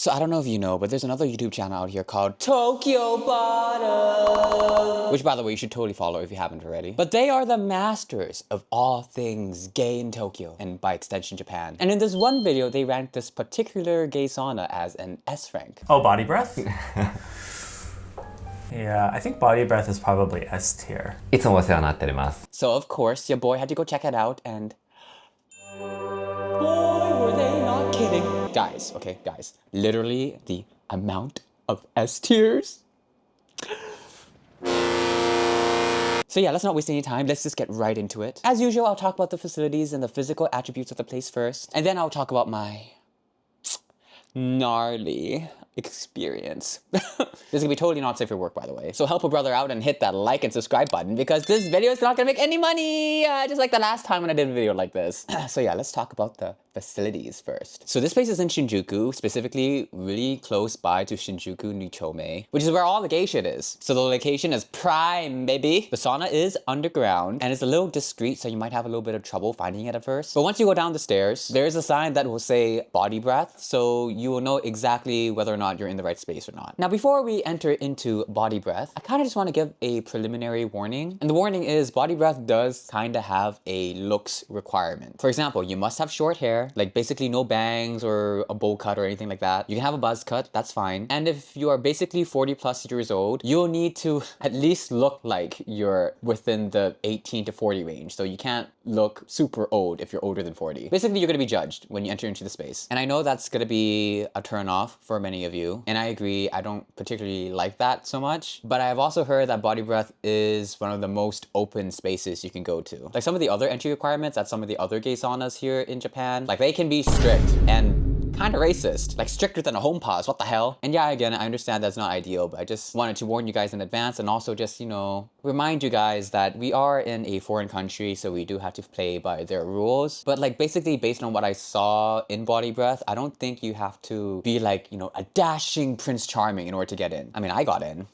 So I don't know if you know, but there's another YouTube channel out here called Tokyo Bottom, which by the way, you should totally follow if you haven't already. But they are the masters of all things gay in Tokyo, and by extension, Japan. And in this one video, they ranked this particular gay sauna as an S rank. Oh, body breath? Yeah, I think body breath is probably S tier. いつもお世話になっております。 So of course, your boy had to go check it out, and boy, were they not kidding. Guys, okay, guys, literally the amount of S tiers. So yeah, let's not waste any time. Let's just get right into it. As usual, I'll talk about the facilities and the physical attributes of the place first, and then I'll talk about my gnarly experience. This is gonna be totally not safe for work, by the way. So help a brother out and hit that like and subscribe button because this video is not gonna make any money, just like the last time when I did a video like this. So yeah, let's talk about the facilities first. So this place is in Shinjuku, specifically really close by to Shinjuku Nichome, which is where all the gay shit is. So the location is prime, baby. The sauna is underground and it's a little discreet, so you might have a little bit of trouble finding it at first. But once you go down the stairs, there is a sign that will say body breath, so you will know exactly whether or not you're in the right space or not. Now, before we enter into body breath, I kind of just want to give a preliminary warning. And the warning is body breath does kind of have a looks requirement. For example, you must have short hair, like basically no bangs or a bowl cut or anything like that. You can have a buzz cut, that's fine. And if you are basically 40 plus years old, you'll need to at least look like you're within the 18 to 40 range. So you can't look super old if you're older than 40. Basically, you're gonna be judged when you enter into the space. And I know that's gonna be a turn off for many of you. And I agree, I don't particularly like that so much. But I've also heard that body breath is one of the most open spaces you can go to. Like some of the other entry requirements at some of the other gay saunas here in Japan, like they can be strict and kind of racist, like stricter than a home pause, what the hell? And yeah, again, I understand that's not ideal, but I just wanted to warn you guys in advance and also just, you know, remind you guys that we are in a foreign country, so we do have to play by their rules. But like basically based on what I saw in body breath, I don't think you have to be like, you know, a dashing Prince Charming in order to get in. I mean, I got in.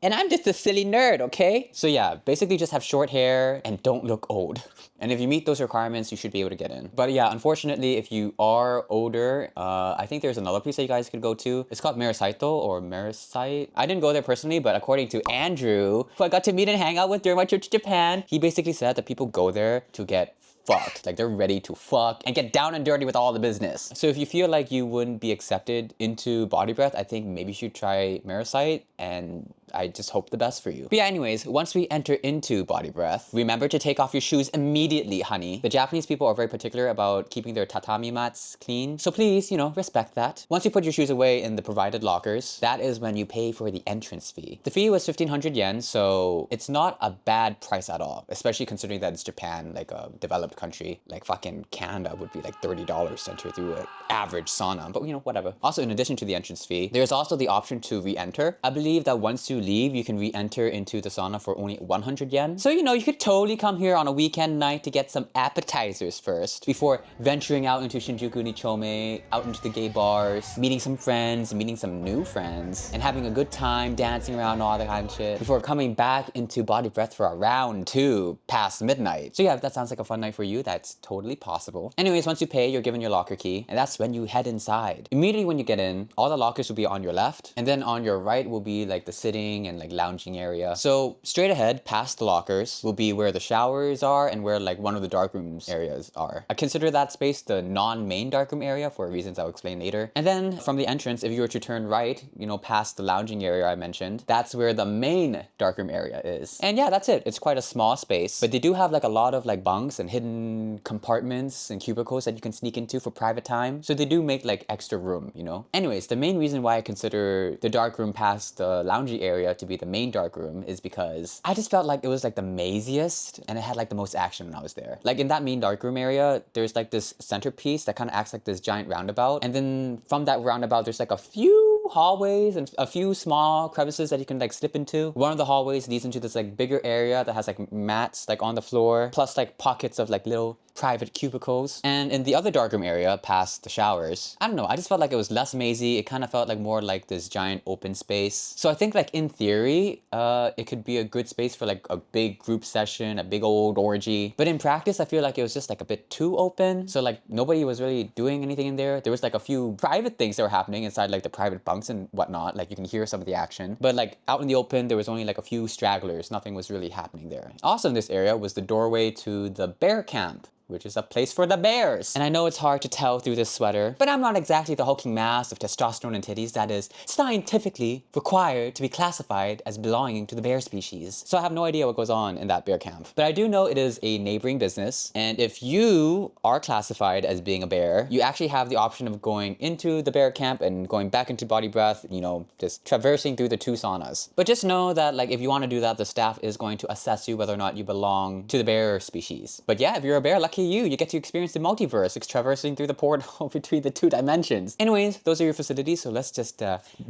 And I'm just a silly nerd, okay? So yeah, basically just have short hair and don't look old. And if you meet those requirements, you should be able to get in. But yeah, unfortunately, if you are older, I think there's another place that you guys could go to. It's called Marisaito or Marisite. I didn't go there personally, but according to Andrew, who I got to meet and hang out with during my trip to Japan, he basically said that people go there to get fucked. Like they're ready to fuck and get down and dirty with all the business. So if you feel like you wouldn't be accepted into body breath, I think maybe you should try Marisite, and I just hope the best for you. But yeah, anyways, once we enter into body breath, remember to take off your shoes immediately, honey. The Japanese people are very particular about keeping their tatami mats clean. So please, you know, respect that. Once you put your shoes away in the provided lockers, that is when you pay for the entrance fee. The fee was 1,500 yen, so it's not a bad price at all, especially considering that it's Japan, like a developed country. Like fucking Canada would be like $30 to enter through an average sauna, but you know, whatever. Also, in addition to the entrance fee, there's also the option to re-enter. I believe that once you leave, you can re-enter into the sauna for only 100 yen. So, you know, you could totally come here on a weekend night to get some appetizers first before venturing out into Shinjuku Nichome, out into the gay bars, meeting some friends, meeting some new friends, and having a good time, dancing around, all that kind of shit, before coming back into body breath for a round 2 past midnight. So yeah, if that sounds like a fun night for you, that's totally possible. Anyways, once you pay, you're given your locker key, and that's when you head inside. Immediately when you get in, all the lockers will be on your left, and then on your right will be like the sitting and like lounging area. So straight ahead past the lockers will be where the showers are and where like one of the dark rooms areas are. I consider that space the non-main darkroom area for reasons I'll explain later. And then from the entrance, if you were to turn right, you know, past the lounging area I mentioned, that's where the main darkroom area is. And yeah, that's it. It's quite a small space, but they do have like a lot of like bunks and hidden compartments and cubicles that you can sneak into for private time. So they do make like extra room, you know? Anyways, the main reason why I consider the dark room past the loungy area to be the main dark room is because I just felt like it was like the maziest and it had like the most action when I was there. Like in that main dark room area, there's like this centerpiece that kind of acts like this giant roundabout. And then from that roundabout, there's like a few hallways and a few small crevices that you can like slip into. One of the hallways leads into this like bigger area that has like mats like on the floor, plus like pockets of like little private cubicles. And in the other darkroom area, past the showers, I don't know, I just felt like it was less mazy. It kind of felt like more like this giant open space. So I think like in theory, it could be a good space for like a big group session, a big old orgy. But in practice, I feel like it was just like a bit too open. So like nobody was really doing anything in there. There was like a few private things that were happening inside like the private bunks and whatnot. Like you can hear some of the action. But like out in the open, there was only like a few stragglers. Nothing was really happening there. Also in this area was the doorway to the bear camp, which is a place for the bears. And I know it's hard to tell through this sweater, but I'm not exactly the hulking mass of testosterone and titties that is scientifically required to be classified as belonging to the bear species. So I have no idea what goes on in that bear camp. But I do know it is a neighboring business, and if you are classified as being a bear, you actually have the option of going into the bear camp and going back into body breath, you know, just traversing through the 2 saunas. But just know that like if you want to do that, the staff is going to assess you whether or not you belong to the bear species. But yeah, if you're a bear, lucky you get to experience the multiverse, traversing through the portal between the 2 dimensions. Anyways, those are your facilities, so let's just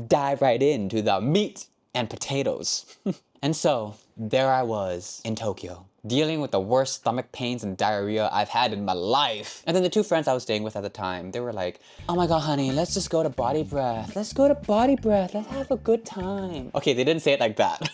dive right into the meat and potatoes. And so, there I was in Tokyo, dealing with the worst stomach pains and diarrhea I've had in my life. And then the 2 friends I was staying with at the time, they were like, oh my god, honey, let's just go to body breath. Let's go to body breath. Let's have a good time. Okay, they didn't say it like that.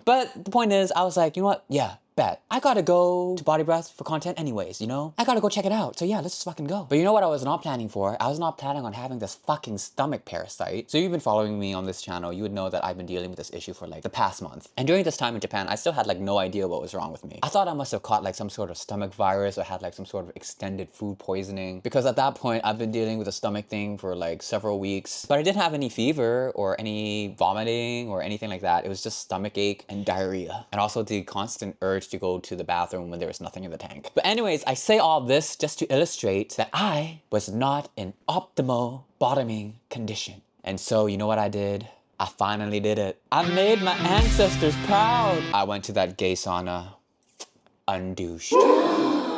But the point is, I was like, you know what? Yeah, bet. I gotta go to body breath for content anyways, you know? I gotta go check it out. So yeah, let's just fucking go. But you know what I was not planning for? I was not planning on having this fucking stomach parasite. So you've been following me on this channel, you would know that I've been dealing with this issue for like the past month. And during this time in Japan, I still had like no idea what was wrong with me. I thought I must have caught like some sort of stomach virus or had like some sort of extended food poisoning. Because at that point, I've been dealing with a stomach thing for like several weeks. But I didn't have any fever or any vomiting or anything like that. It was just stomach ache and diarrhea. And also the constant urge to go to the bathroom when there was nothing in the tank. But anyways, I say all this just to illustrate that I was not in optimal bottoming condition. And so you know what I did? I finally did it. I made my ancestors proud. I went to that gay sauna, undouched.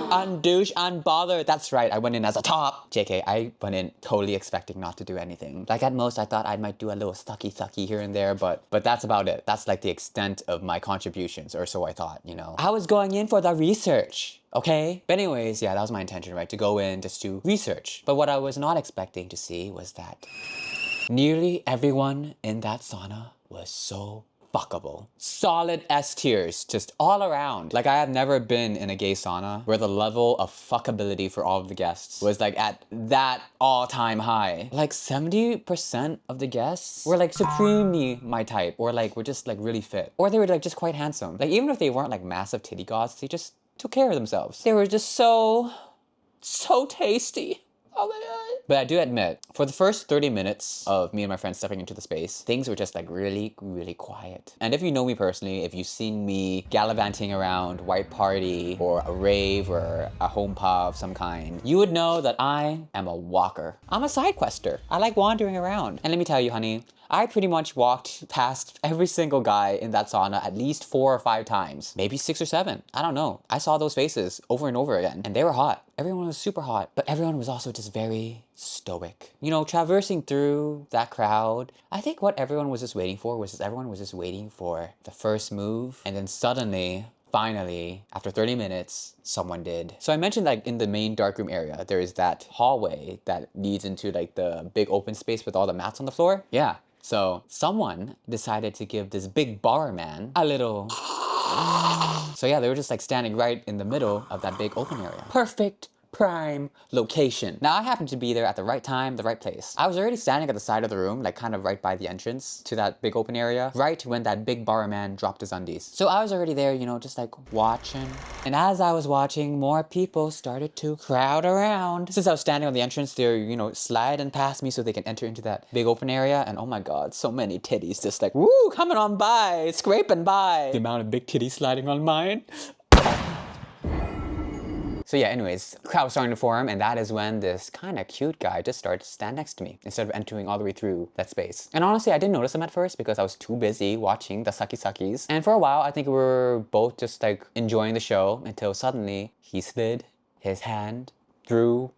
Undouched, unbothered. That's right, I went in as a top. JK, I went in totally expecting not to do anything. Like at most, I thought I might do a little sucky here and there, but that's about it. That's like the extent of my contributions, or so I thought, you know. I was going in for the research, okay? But anyways, yeah, that was my intention, right? To go in just to research. But what I was not expecting to see was that nearly everyone in that sauna was so fuckable. Solid S tiers, just all around. Like I have never been in a gay sauna where the level of fuckability for all of the guests was like at that all-time high. Like 70% of the guests were like supremely my type, or like were just like really fit, or they were like just quite handsome. Like even if they weren't like massive titty goths, they just took care of themselves. They were just so tasty. Oh my god. But I do admit, for the first 30 minutes of me and my friends stepping into the space, things were just like really quiet. And if you know me personally, if you've seen me gallivanting around white party or a rave or a home pub of some kind, you would know that I am a walker. I'm a side quester. I like wandering around. And let me tell you, honey, I pretty much walked past every single guy in that sauna at least 4 or 5 times, maybe 6 or 7. I don't know. I saw those faces over and over again, and they were hot. Everyone was super hot, but everyone was also just very stoic. You know, traversing through that crowd, I think what everyone was just waiting for was just everyone was just waiting for the first move, and then suddenly, finally, after 30 minutes, someone did. So I mentioned like in the main darkroom area, there is that hallway that leads into like the big open space with all the mats on the floor. Yeah. So someone decided to give this big bar man a little... So yeah, they were just like standing right in the middle of that big open area. Perfect prime location. Now I happened to be there at the right time, the right place. I was already standing at the side of the room, like kind of right by the entrance to that big open area, right when that big bar man dropped his undies. So I was already there, you know, just like watching. And as I was watching, more people started to crowd around. Since I was standing on the entrance, they're, you know, sliding past me so they can enter into that big open area. And oh my god, so many titties just like, woo, coming on by, scraping by. The amount of big titties sliding on mine. So yeah, anyways, crowd was starting to form, and that is when this kind of cute guy just started to stand next to me instead of entering all the way through that space. And honestly, I didn't notice him at first because I was too busy watching the sucky-suckies. And for a while, I think we were both just like enjoying the show until suddenly he slid his hand through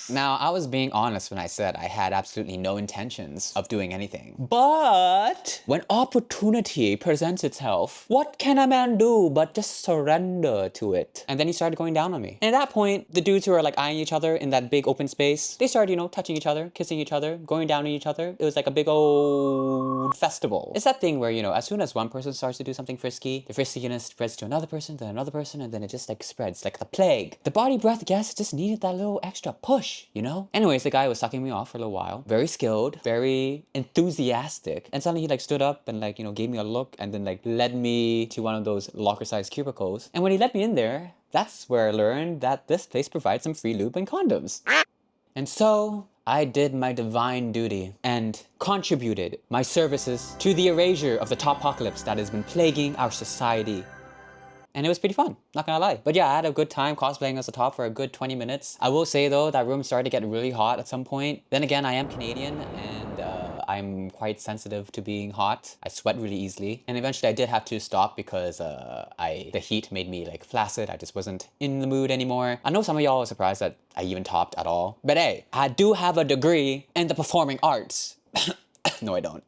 Now, I was being honest when I said I had absolutely no intentions of doing anything. But when opportunity presents itself, what can a man do but just surrender to it? And then he started going down on me. And at that point, the dudes who are like eyeing each other in that big open space, they started, you know, touching each other, kissing each other, going down on each other. It was like a big old festival. It's that thing where, you know, as soon as one person starts to do something frisky, the friskiness spreads to another person, then another person, and then it just like spreads like the plague. The body breath guest just needed that little extra push, you know? Anyways, the guy was sucking me off for a little while. Very skilled, very enthusiastic. And suddenly he like stood up and like, you know, gave me a look and then like led me to one of those locker-sized cubicles. And when he let me in there, that's where I learned that this place provides some free lube and condoms. And so I did my divine duty and contributed my services to the erasure of the top apocalypse that has been plaguing our society. And it was pretty fun, not gonna lie. But yeah, I had a good time cosplaying as a top for a good 20 minutes. I will say though, that room started to get really hot at some point. Then again, I am Canadian and I'm quite sensitive to being hot. I sweat really easily. And eventually I did have to stop because the heat made me like flaccid. I just wasn't in the mood anymore. I know some of y'all are surprised that I even topped at all. But hey, I do have a degree in the performing arts. No, I don't.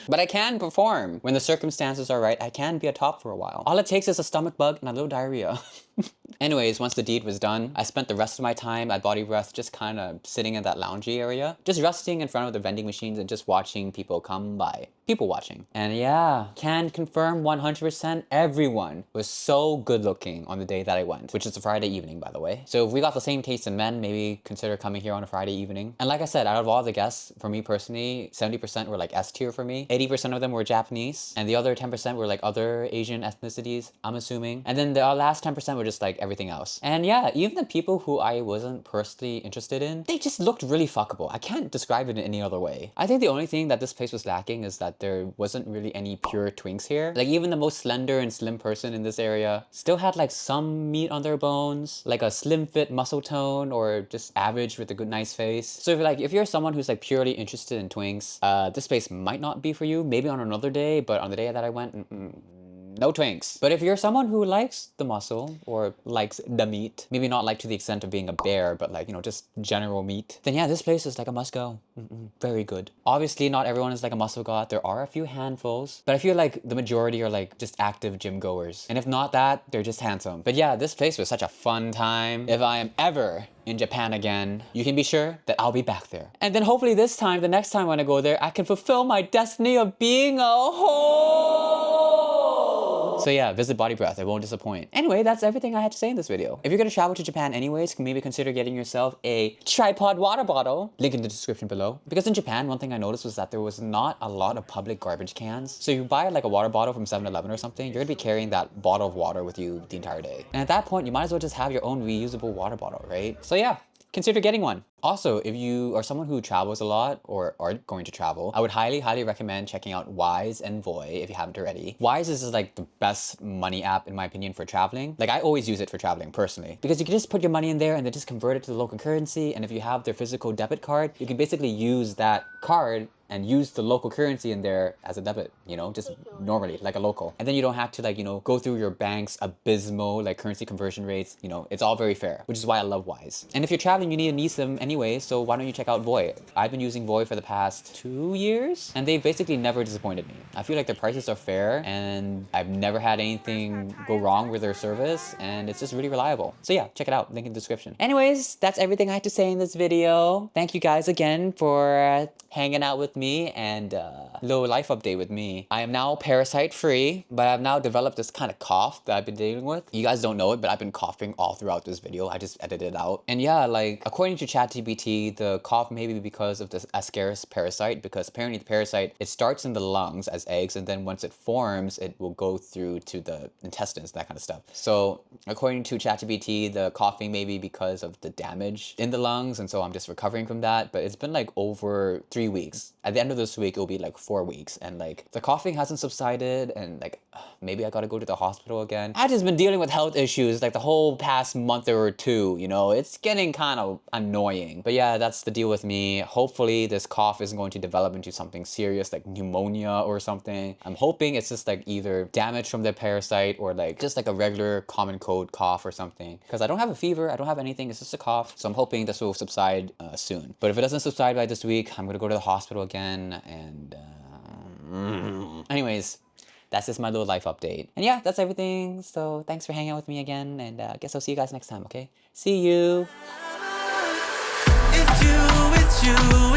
But I can perform. When the circumstances are right, I can be a top for a while. All it takes is a stomach bug and a little diarrhea. Anyways, once the deed was done, I spent the rest of my time at Body Breath just kind of sitting in that loungy area, just resting in front of the vending machines and just watching people come by. People watching. And yeah, can confirm 100% everyone was so good looking on the day that I went, which is a Friday evening, by the way. So if we got the same taste in men, maybe consider coming here on a Friday evening. And like I said, out of all the guests, for me personally, 70% were like S tier for me. 80% of them were Japanese. And the other 10% were like other Asian ethnicities, I'm assuming. And then the last 10% were just like everything else. And yeah, even the people who I wasn't personally interested in, they just looked really fuckable. I can't describe it in any other way. I think the only thing that this place was lacking is that there wasn't really any pure twinks here. Like even the most slender and slim person in this area still had like some meat on their bones, like a slim fit muscle tone or just average with a good nice face. So if you're someone who's like purely interested in twinks, this place might not be for you. Maybe on another day, but on the day that I went, no twinks. But if you're someone who likes the muscle or likes the meat, maybe not like to the extent of being a bear, but like, you know, just general meat, then yeah, this place is like a must go. Very good. Obviously, not everyone is like a muscle god. There are a few handfuls, but I feel like the majority are like just active gym goers. And if not that, they're just handsome. But yeah, this place was such a fun time. If I am ever in Japan again, you can be sure that I'll be back there. And then hopefully this time, the next time when I go there, I can fulfill my destiny of being a whore. So yeah, visit Body Breath, it won't disappoint. Anyway, that's everything I had to say in this video. If you're gonna travel to Japan anyways, maybe consider getting yourself a tripod water bottle. Link in the description below. Because in Japan, one thing I noticed was that there was not a lot of public garbage cans. So if you buy like a water bottle from 7-Eleven or something, you're gonna be carrying that bottle of water with you the entire day. And at that point, you might as well just have your own reusable water bottle, right? So yeah, consider getting one. Also, if you are someone who travels a lot or are going to travel, I would highly recommend checking out Wise and Voy if you haven't already. Wise is like the best money app in my opinion for traveling. Like I always use it for traveling personally because you can just put your money in there and then just convert it to the local currency. And if you have their physical debit card, you can basically use that card and use the local currency in there as a debit, you know, just normally like a local. And then you don't have to like, you know, go through your bank's abysmal like currency conversion rates. You know, it's all very fair, which is why I love Wise. And if you're traveling, you need an eSIM anyway, so why don't you check out Voy? I've been using Voy for the past 2 years and they've basically never disappointed me. I feel like their prices are fair and I've never had anything go wrong with their service and it's just really reliable. So yeah, check it out, link in the description. Anyways, that's everything I had to say in this video. Thank you guys again for hanging out with me and little life update with me. I am now parasite free, but I've now developed this kind of cough that I've been dealing with. You guys don't know it, but I've been coughing all throughout this video. I just edited it out. And yeah, like according to ChatGPT, the cough may be because of this Ascaris parasite, because apparently the parasite, it starts in the lungs as eggs and then once it forms, it will go through to the intestines, that kind of stuff. So according to ChatGPT, the coughing may be because of the damage in the lungs, and so I'm just recovering from that. But it's been like over 3 weeks. At the end of this week, it'll be like 4 weeks, and like the coughing hasn't subsided, and like maybe I gotta go to the hospital again. I've just been dealing with health issues like the whole past month or two, you know, it's getting kind of annoying. annoying. But yeah, that's the deal with me. Hopefully this cough isn't going to develop into something serious like pneumonia or something. I'm hoping it's just like either damage from the parasite or like just like a regular common cold cough or something. Because I don't have a fever, I don't have anything, it's just a cough. So I'm hoping this will subside soon. But if it doesn't subside by this week, I'm gonna go to the hospital again and anyways, that's just my little life update. And yeah, that's everything. So thanks for hanging out with me again. And I guess I'll see you guys next time, okay? See you. It's you, it's you.